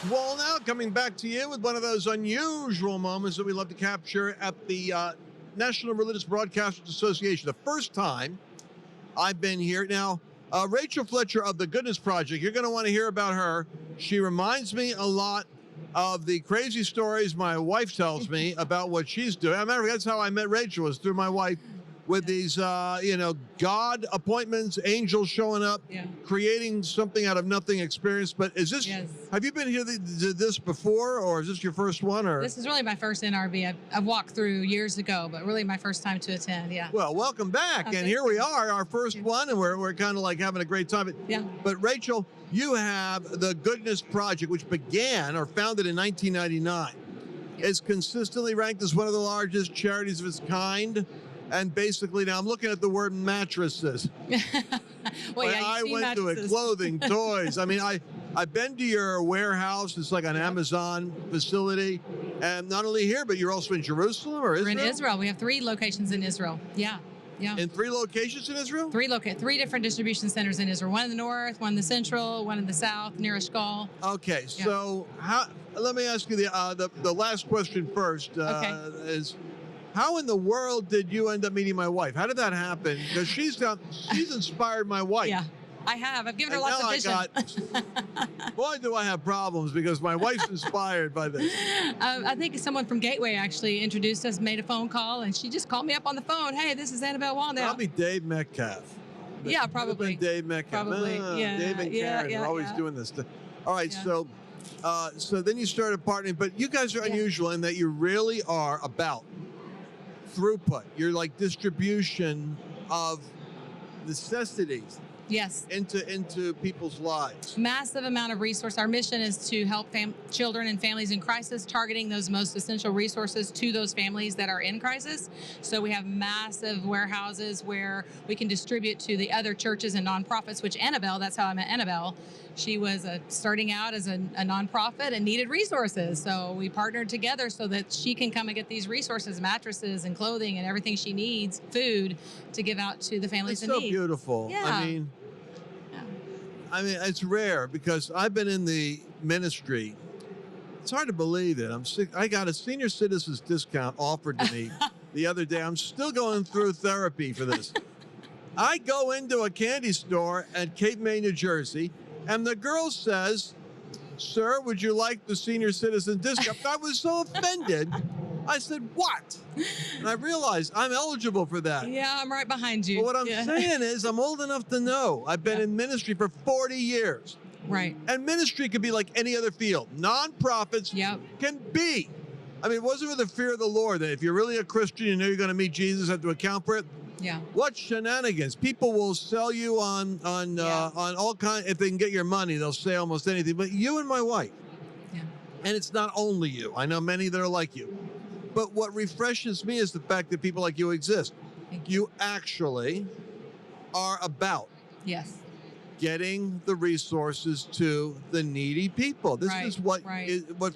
Wallnau coming back to you with one of those unusual moments that we love to capture at the National Religious Broadcasters Association. The first time I've been here. Now, Rachelle Fletcher of the Goodness Project, you're going to want to hear about her. She reminds me a lot of the crazy stories my wife tells me about what she's doing. As a matter of fact, that's how I met Rachel, was through my wife, with these, God appointments, angels showing up, creating something out of nothing experience. But is this, have you been here to this before, or is this your first one? Or this is really my first NRB. I've walked through years ago, but really my first time to attend, Well, welcome back. And here we are, our first one, and we're kind of like having a great time. But Rachelle, you have the Goodness Project, which began or founded in 1999. Is consistently ranked as one of the largest charities of its kind. And basically, now I'm looking at the word mattresses. I went to it, clothing, toys. I mean, I've been to your warehouse. It's like an Amazon facility. And not only here, but you're also in Jerusalem or Israel? We're in Israel. We have 3 locations in Israel. Yeah. In 3 locations in Israel? 3 different distribution centers in Israel. One in the north, one in the central, one in the south, near Eshkol. Okay, so let me ask you the last question first. Is how in the world did you end up meeting my wife? How did that happen? Because she's inspired my wife. Yeah, I have. I've given her lots of vision. Boy, do I have problems because my wife's inspired by this. I think someone from Gateway actually introduced us, made a phone call, and she just called me up on the phone. Hey, this is Annabelle Wallnau. Probably Dave Metcalf. Yeah, probably. Dave Metcalf. Probably. Dave and Karen are always doing this stuff. All right, so then you started partnering, but you guys are unusual in that you really are about throughput. You're like distribution of necessities into people's lives. Massive amount of resource. Our mission is to help children and families in crisis, targeting those most essential resources to those families that are in crisis. So we have massive warehouses where we can distribute to the other churches and nonprofits, which Annabelle, that's how I met Annabelle. She was starting out as a nonprofit and needed resources. So we partnered together so that she can come and get these resources, mattresses and clothing and everything she needs, food, to give out to the families in need. It's so beautiful. Yeah. I mean, it's rare because I've been in the ministry. It's hard to believe it. I got a senior citizens discount offered to me the other day. I'm still going through therapy for this. I go into a candy store at Cape May, New Jersey, and the girl says, "Sir, would you like the senior citizen discount?" I was so offended. I said, "What?" And I realized I'm eligible for that. Yeah, I'm right behind you. But what I'm saying is I'm old enough to know. I've been in ministry for 40 years. Right. And ministry could be like any other field. Nonprofits can be. I mean, it wasn't for the fear of the Lord that if you're really a Christian, you know you're going to meet Jesus, have to account for it. Yeah. What shenanigans? People will sell you on all kinds. If they can get your money, they'll say almost anything. But you and my wife. Yeah. And it's not only you. I know many that are like you. But what refreshes me is the fact that people like you exist. You actually are about getting the resources to the needy people. This is what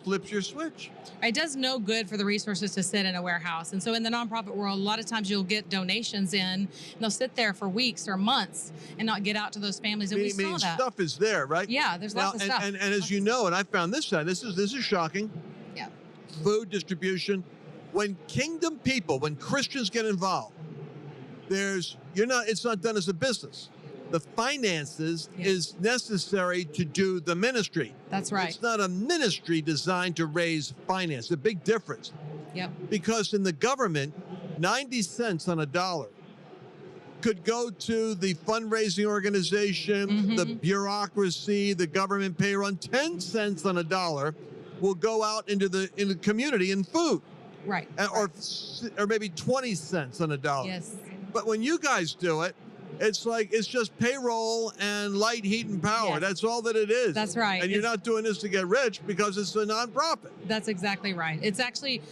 flips your switch. It does no good for the resources to sit in a warehouse. And so in the nonprofit world, a lot of times you'll get donations in, and they'll sit there for weeks or months and not get out to those families. And we saw that. Stuff is there, right? Yeah, there's lots of stuff. And as you know, and I found this side, this is shocking. Yeah. Food distribution. When kingdom people, when Christians get involved, it's not done as a business. The finances is necessary to do the ministry. That's right. It's not a ministry designed to raise finance. A big difference. Yep. Because in the government, 90 cents on a dollar could go to the fundraising organization, the bureaucracy, the government payroll. 10 cents on a dollar will go out into the community in food. Right. Or maybe 20 cents on a dollar. Yes. But when you guys do it, it's just payroll and light, heat, and power. Yes. That's all that it is. That's right. And you're not doing this to get rich because it's a nonprofit. That's exactly right. It's actually,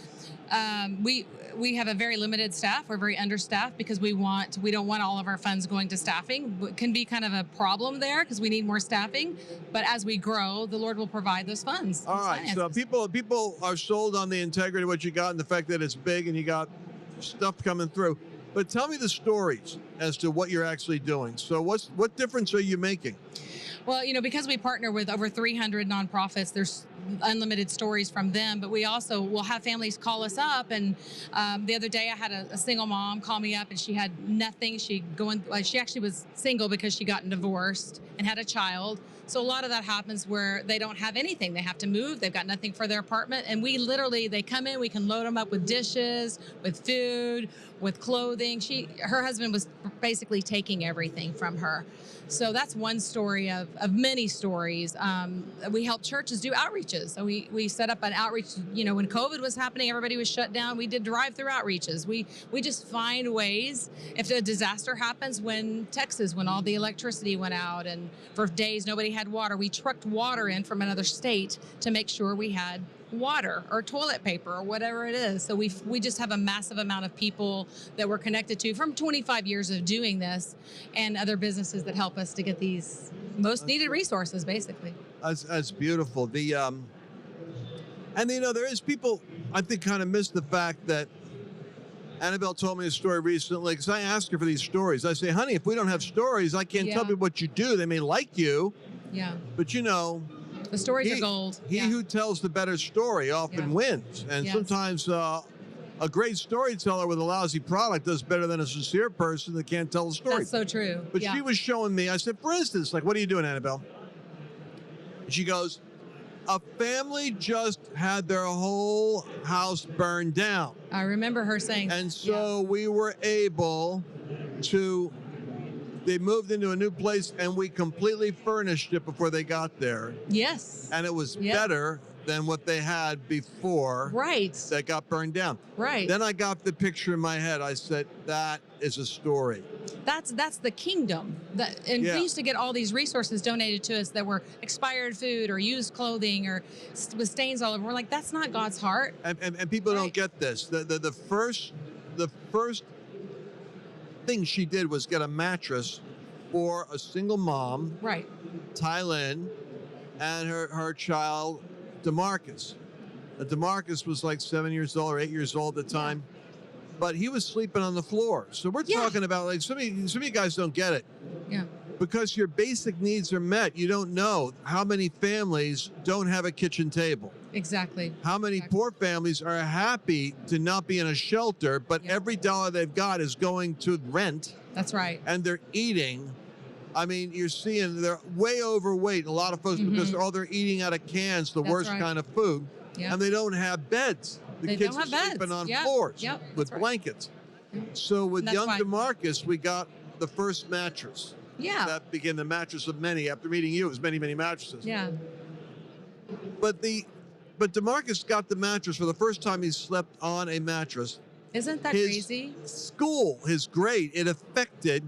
we have a very limited staff. We're very understaffed because we don't want all of our funds going to staffing. It can be kind of a problem there because we need more staffing. But as we grow, the Lord will provide those funds. All right. Finances. So people are sold on the integrity of what you got and the fact that it's big and you got stuff coming through. But tell me the stories as to what you're actually doing. So what difference are you making? Well, because we partner with over 300 nonprofits, there's unlimited stories from them, but we also will have families call us up. And the other day I had a single mom call me up, and she had nothing. She actually was single because she gotten divorced and had a child. So a lot of that happens where they don't have anything. They have to move. They've got nothing for their apartment. And they come in, we can load them up with dishes, with food, with clothing. Her husband was basically taking everything from her. So that's one story of many stories. We help churches do outreaches. So we set up an outreach, when COVID was happening, everybody was shut down. We did drive-through outreaches. We just find ways. If a disaster happens, when all the electricity went out and for days nobody had water, we trucked water in from another state to make sure we had water or toilet paper or whatever it is. So we just have a massive amount of people that we're connected to from 25 years of doing this, and other businesses that help us to get these most needed resources, basically. That's beautiful. And there is people, I think, kind of miss the fact that Annabelle told me a story recently, because I asked her for these stories. I say, honey, if we don't have stories, I can't tell people what you do. They may like you. Yeah. But the stories are gold. He who tells the better story often wins. And sometimes a great storyteller with a lousy product does better than a sincere person that can't tell a story. That's so true. But she was showing me, I said, for instance, like, what are you doing, Annabelle? And she goes, a family just had their whole house burned down. I remember her saying that. And so we were able to... They moved into a new place, and we completely furnished it before they got there. Yes. And it was better than what they had before. Right. That got burned down. Right. Then I got the picture in my head. I said, that is a story. That's the kingdom. We used to get all these resources donated to us that were expired food or used clothing or with stains all over. We're like, that's not God's heart. And people don't get this. The first thing she did was get a mattress for a single mom, right, Tylynn, and her child, DeMarcus. DeMarcus was like 7 years old or 8 years old at the time, but he was sleeping on the floor. So we're talking about, like, some of you guys don't get it. Yeah. Because your basic needs are met. You don't know how many families don't have a kitchen table. Exactly. How many poor families are happy to not be in a shelter, but every dollar they've got is going to rent. That's right. And they're eating. I mean, you're seeing they're way overweight. A lot of folks, because they're eating out of cans, the worst kind of food. And they don't have beds. The kids are sleeping on floors with blankets. So with young DeMarcus, we got the first mattress. Yeah. That became the mattress of many. After meeting you, it was many, many mattresses. Yeah. But DeMarcus got the mattress for the first time he slept on a mattress. Isn't that crazy? School, his grade, it affected.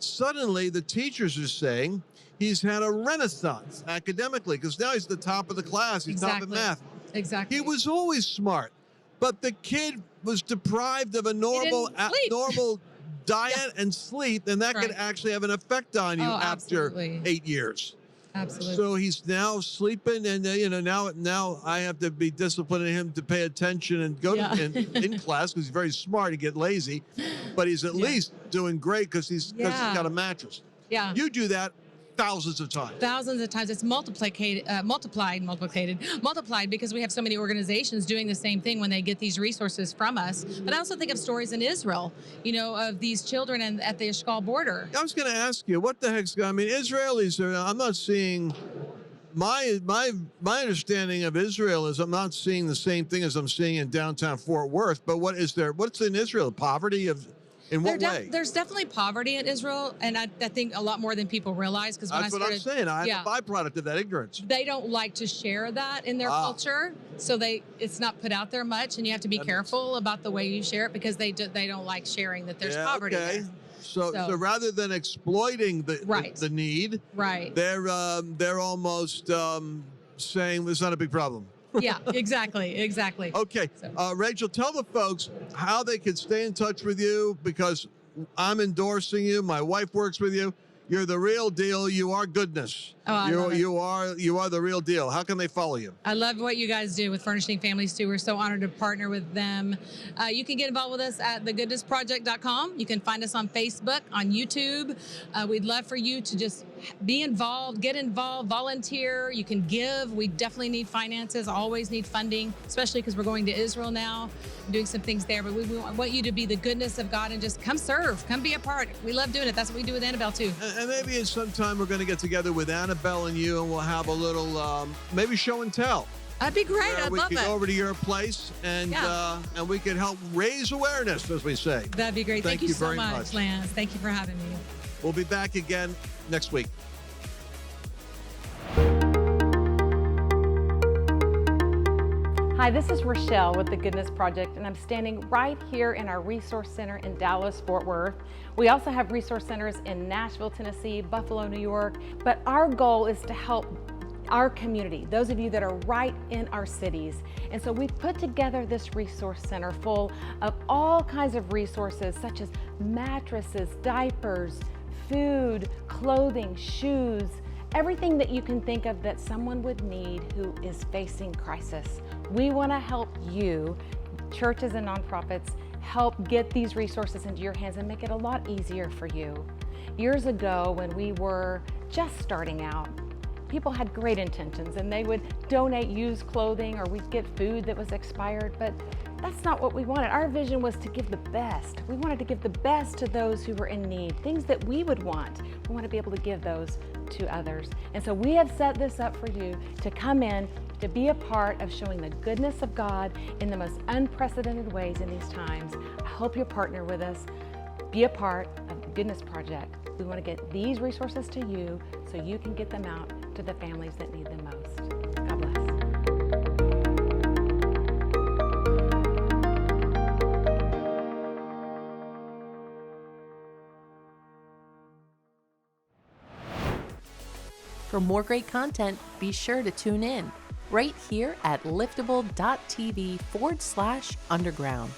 Suddenly, the teachers are saying he's had a renaissance academically, because now he's the top of the class. He's top of math. Exactly. He was always smart, but the kid was deprived of a normal diet and sleep, and that could actually have an effect on you after 8 years. Absolutely. So he's now sleeping, and now I have to be disciplining him to pay attention and go in class, because he's very smart. He get lazy, but he's at least doing great because he's got a mattress. Yeah. You do that thousands of times. Thousands of times. It's multiplied because we have so many organizations doing the same thing when they get these resources from us. But I also think of stories in Israel, of these children at the Eshkol border. I was going to ask you, what the heck's going on? I mean, Israelis I'm not seeing, my understanding of Israel is I'm not seeing the same thing as I'm seeing in downtown Fort Worth. But what's in Israel? Poverty in what way? There's definitely poverty in Israel, and I think a lot more than people realize. Because that's what I'm saying. I'm a byproduct of that ignorance. They don't like to share that in their culture, so it's not put out there much, and you have to be careful about the way you share it, because they don't like sharing that there's poverty there. So rather than exploiting the need, they're almost saying it's not a big problem. Yeah, exactly. Okay. Rachel, tell the folks how they can stay in touch with you, because I'm endorsing you. My wife works with you. You're the real deal. You are goodness. Oh, I love it. You are the real deal. How can they follow you? I love what you guys do with Furnishing Families too. We're so honored to partner with them. You can get involved with us at thegoodnessproject.com. You can find us on Facebook, on YouTube. We'd love for you to just be involved, get involved, volunteer. You can give. We definitely need finances, always need funding, especially because we're going to Israel now, doing some things there. But we want you to be the goodness of God and just come serve, come be a part. We love doing it. That's what we do with Annabelle too. And maybe in some time we're going to get together with Annabelle and you, and we'll have a little maybe show and tell. That'd be great. I'd we love could it. go over to your place and we could help raise awareness, as we say. That'd be great. Thank you so very much, Lance. Thank you for having me. We'll be back again next week. Hi, this is Rachelle with The Goodness Project, and I'm standing right here in our Resource Center in Dallas, Fort Worth. We also have resource centers in Nashville, Tennessee, Buffalo, New York, but our goal is to help our community, those of you that are right in our cities. And so we've put together this resource center full of all kinds of resources such as mattresses, diapers, food, clothing, shoes, everything that you can think of that someone would need who is facing crisis. We want to help you, churches and nonprofits, help get these resources into your hands and make it a lot easier for you. Years ago, when we were just starting out, people had great intentions and they would donate used clothing or we'd get food that was expired, but that's not what we wanted. Our vision was to give the best. We wanted to give the best to those who were in need, things that we would want. We want to be able to give those to others. And so we have set this up for you to come in, to be a part of showing the goodness of God in the most unprecedented ways in these times. I hope you'll partner with us. Be a part of the Goodness Project. We want to get these resources to you so you can get them out to the families that need them most. God bless. For more great content, be sure to tune in right here at liftable.tv/underground.